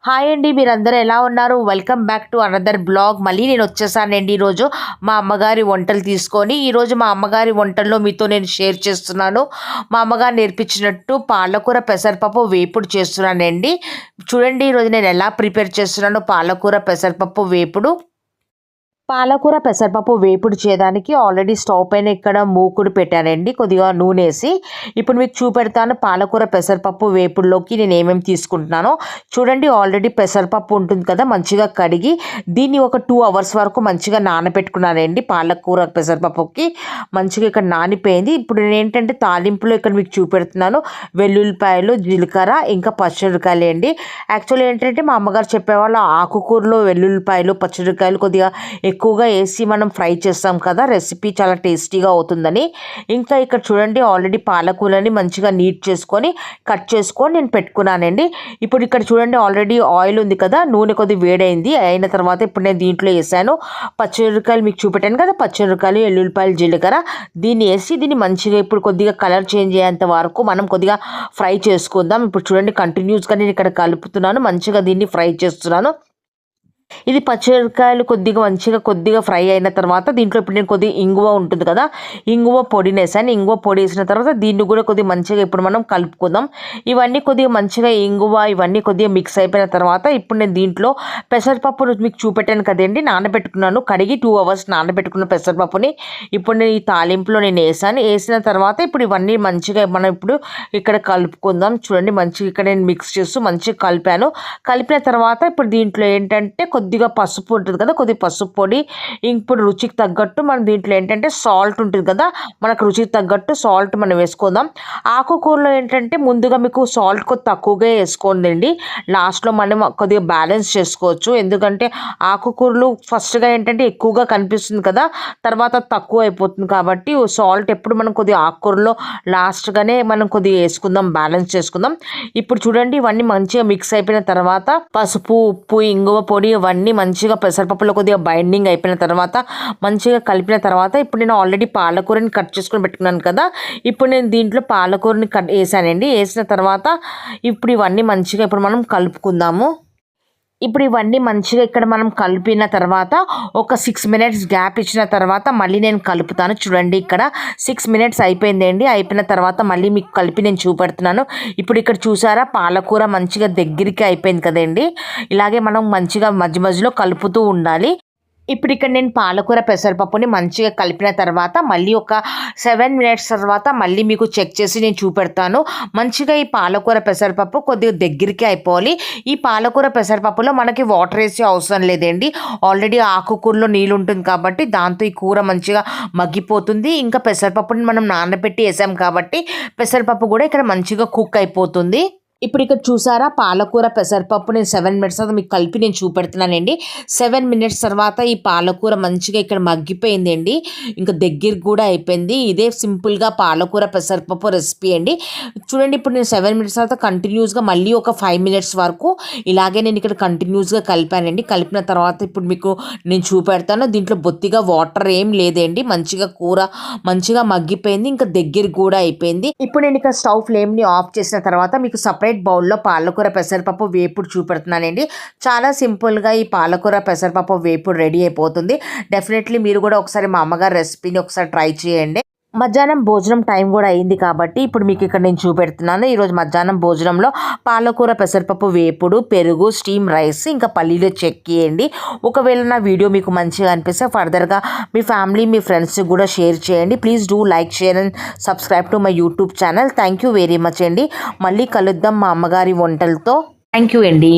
Hi అండి, మీరందరూ ఎలా ఉన్నారు? Welcome back to another blog. మళ్ళీ నేను వచ్చేసానండి ఈరోజు మా అమ్మగారి వంటలు తీసుకొని. ఈరోజు మా అమ్మగారి వంటల్లో మీతో నేను షేర్ చేస్తున్నాను. మా అమ్మగారు నేర్పించినట్టు పాలకూర పెసరపప్పు వేపుడు చేస్తున్నానండి. చూడండి ఈరోజు నేను ఎలా ప్రిపేర్ చేస్తున్నానో పాలకూర పెసరపప్పు వేపుడు. పాలకూర పెసరపప్పు వేపుడు చేయడానికి ఆల్రెడీ స్టవ్ పైన ఇక్కడ మూకుడు పెట్టానండి, కొద్దిగా నూనె వేసి. ఇప్పుడు మీకు చూపెడతాను పాలకూర పెసరపప్పు వేపుడులోకి నేను ఏమేమి తీసుకుంటున్నానో. చూడండి, ఆల్రెడీ పెసరపప్పు ఉంటుంది కదా, మంచిగా కడిగి దీన్ని ఒక 2 అవర్స్ వరకు మంచిగా నానబెట్టుకున్నానండి. పాలకూర పెసరపప్పుకి మంచిగా ఇక్కడ నానిపోయింది. ఇప్పుడు నేను ఏంటంటే తాలింపులో ఇక్కడ మీకు చూపెడుతున్నాను వెల్లుల్లిపాయలు, జీలకర్ర, ఇంకా పచ్చిమిరకాయలు అండి. యాక్చువల్లీ ఏంటంటే మా అమ్మగారు చెప్పేవాళ్ళు ఆకుకూరలో వెల్లుల్లిపాయలు, పచ్చిమిరకాయలు కొద్దిగా ఎక్కువగా వేసి మనం ఫ్రై చేస్తాం కదా, రెసిపీ చాలా టేస్టీగా అవుతుందని. ఇంకా ఇక్కడ చూడండి, ఆల్రెడీ పాలకూరని మంచిగా నీట్ చేసుకొని కట్ చేసుకొని నేను పెట్టుకున్నానండి. ఇప్పుడు ఇక్కడ చూడండి, ఆల్రెడీ ఆయిల్ ఉంది కదా, నూనె కొద్దిగా వేడైంది. అయిన తర్వాత ఇప్పుడు నేను దీంట్లో వేసాను పచ్చిమిరకాయలు, మీకు చూపెట్టాను కదా, పచ్చిమిరకాయలు, ఎల్లుల్లిపాయలు, జీలకర్ర. దీన్ని వేసి దీన్ని మంచిగా ఇప్పుడు కొద్దిగా కలర్ చేంజ్ అయ్యేంత వరకు మనం కొద్దిగా ఫ్రై చేసుకుందాం. ఇప్పుడు చూడండి, కంటిన్యూస్గా నేను ఇక్కడ కలుపుతున్నాను, మంచిగా దీన్ని ఫ్రై చేస్తున్నాను. ఇది పచ్చిమిరపకాయలు కొద్దిగా ఫ్రై అయిన తర్వాత దీంట్లో ఇప్పుడు నేను కొద్దిగా ఇంగువ ఉంటుంది కదా, ఇంగువ పొడిని వేసాను. ఇంగువ పొడి వేసిన తర్వాత దీన్ని కూడా కొద్దిగా మంచిగా ఇప్పుడు మనం కలుపుకుందాం. ఇవన్నీ కొద్దిగా మంచిగా ఇంగువ ఇవన్నీ కొద్దిగా మిక్స్ అయిపోయిన తర్వాత ఇప్పుడు నేను దీంట్లో పెసరపప్పు మీకు చూపెట్టాను కదండి, నానబెట్టుకున్నాను, కడిగి 2 అవర్స్ నానబెట్టుకున్న పెసరపప్పుని ఇప్పుడు నేను ఈ తాలింపులో నేను వేసాను. వేసిన తర్వాత ఇప్పుడు ఇవన్నీ మంచిగా మనం ఇప్పుడు ఇక్కడ కలుపుకుందాం. చూడండి, మంచిగా ఇక్కడ నేను మిక్స్ చేస్తూ మంచిగా కలిపిన తర్వాత ఇప్పుడు దీంట్లో ఏంటంటే కొద్దిగా పసుపు ఉంటుంది కదా, కొద్దిగా పసుపు పొడి, ఇప్పుడు రుచికి తగ్గట్టు మనం దీంట్లో ఏంటంటే సాల్ట్ ఉంటుంది కదా, మనకు రుచికి తగ్గట్టు సాల్ట్ మనం వేసుకుందాం. ఆకుకూరలో ఏంటంటే ముందుగా మీకు సాల్ట్ కొద్ది తక్కువగా వేసుకోండి, లాస్ట్లో మనం కొద్దిగా బ్యాలెన్స్ చేసుకోవచ్చు. ఎందుకంటే ఆకుకూరలు ఫస్ట్గా ఏంటంటే ఎక్కువగా కనిపిస్తుంది కదా, తర్వాత తక్కువ అయిపోతుంది. కాబట్టి సాల్ట్ ఎప్పుడు మనం కొద్దిగా ఆకుకూరలో లాస్ట్గానే మనం కొద్దిగా వేసుకుందాం, బ్యాలెన్స్ చేసుకుందాం. ఇప్పుడు చూడండి, ఇవన్నీ మంచిగా మిక్స్ అయిపోయిన తర్వాత పసుపు, ఉప్పు, ఇంగువ పొడి ఇవన్నీ మంచిగా పెసరపప్పులో కొద్దిగా బైండింగ్ అయిపోయిన తర్వాత మంచిగా కలిపిన తర్వాత ఇప్పుడు నేను ఆల్రెడీ పాలకూరని కట్ చేసుకొని పెట్టుకున్నాను కదా, ఇప్పుడు నేను దీంట్లో పాలకూరని వేసానండి. వేసిన తర్వాత ఇప్పుడు ఇవన్నీ మంచిగా ఇప్పుడు మనం కలుపుకుందాము. ఇప్పుడు ఇవన్నీ మంచిగా ఇక్కడ మనం కలిపిన తర్వాత ఒక 6 మినిట్స్ గ్యాప్ ఇచ్చిన తర్వాత మళ్ళీ నేను కలుపుతాను. చూడండి, ఇక్కడ 6 మినిట్స్ అయిపోయిందండి. అయిపోయిన తర్వాత మళ్ళీ మీకు కలిపి నేను చూపెడుతున్నాను. ఇప్పుడు ఇక్కడ చూసారా, పాలకూర మంచిగా దగ్గరికి అయిపోయింది కదండి. ఇలాగే మనం మంచిగా మధ్య మధ్యలో కలుపుతూ ఉండాలి. ఇప్పుడు ఇక్కడ నేను పాలకూర పెసరపప్పుని మంచిగా కలిపిన తర్వాత మళ్ళీ ఒక 7 మినిట్స్ తర్వాత మళ్ళీ మీకు చెక్ చేసి నేను చూపెడతాను. మంచిగా ఈ పాలకూర పెసరపప్పు కొద్దిగా దగ్గరికి అయిపోవాలి. ఈ పాలకూర పెసరపప్పులో మనకి వాటర్ వేసే అవసరం లేదండి, ఆల్రెడీ ఆకుకూరలో నీళ్ళు ఉంటుంది కాబట్టి దాంతో ఈ కూర మంచిగా మగ్గిపోతుంది. ఇంకా పెసరపప్పుని మనం నానబెట్టి వేసాం కాబట్టి పెసరపప్పు కూడా ఇక్కడ మంచిగా కుక్ అయిపోతుంది. ఇప్పుడు ఇక్కడ చూసారా, పాలకూర పెసరపప్పు నేను 7 మినిట్స్ తర్వాత మీకు కలిపి నేను చూపెడుతున్నానండి. 7 మినిట్స్ తర్వాత ఈ పాలకూర మంచిగా ఇక్కడ మగ్గిపోయిందండి, ఇంకా దగ్గరికి కూడా అయిపోయింది. ఇదే సింపుల్గా పాలకూర పెసరపప్పు రెసిపీ అండి. చూడండి, ఇప్పుడు నేను 7 మినిట్స్ తర్వాత కంటిన్యూస్గా మళ్ళీ ఒక 5 మినిట్స్ వరకు ఇలాగే నేను ఇక్కడ కంటిన్యూస్గా కలిపానండి. కలిపిన తర్వాత ఇప్పుడు మీకు నేను చూపెడతాను. దీంట్లో బొత్తిగా వాటర్ ఏం లేదండి, మంచిగా కూర మంచిగా మగ్గిపోయింది, ఇంకా దగ్గరికి కూడా అయిపోయింది. ఇప్పుడు నేను ఇక్కడ స్టవ్ ఫ్లేమ్ని ఆఫ్ చేసిన తర్వాత మీకు సపరేట్ బౌల్లో పాలకూర పెసరపప్పు వేపుడు చూపెడుతున్నానండి. చాలా సింపుల్గా ఈ పాలకూర పెసరపప్పు వేపుడు రెడీ అయిపోతుంది. డెఫినెట్లీ మీరు కూడా ఒకసారి మా అమ్మగారి రెసిపీని ఒకసారి ట్రై చేయండి. మధ్యాహ్నం భోజనం టైం కూడా అయింది కాబట్టి ఇప్పుడు మీకు ఇక్కడ నేను చూపెడుతున్నాను. ఈరోజు మధ్యాహ్నం భోజనంలో పాలకూర పెసరపప్పు వేపుడు, పెరుగు, స్టీమ్ రైస్, ఇంకా పల్లీలు చెక్కియండి. ఒకవేళ నా వీడియో మీకు మంచిగా అనిపిస్తే ఫర్దర్గా మీ ఫ్యామిలీ, మీ ఫ్రెండ్స్కి కూడా షేర్ చేయండి. Please do like, share and subscribe to my YouTube channel. Thank you very much అండి. మళ్ళీ కలుద్దాం మా అమ్మగారి వంటలతో. థ్యాంక్ యూ అండి.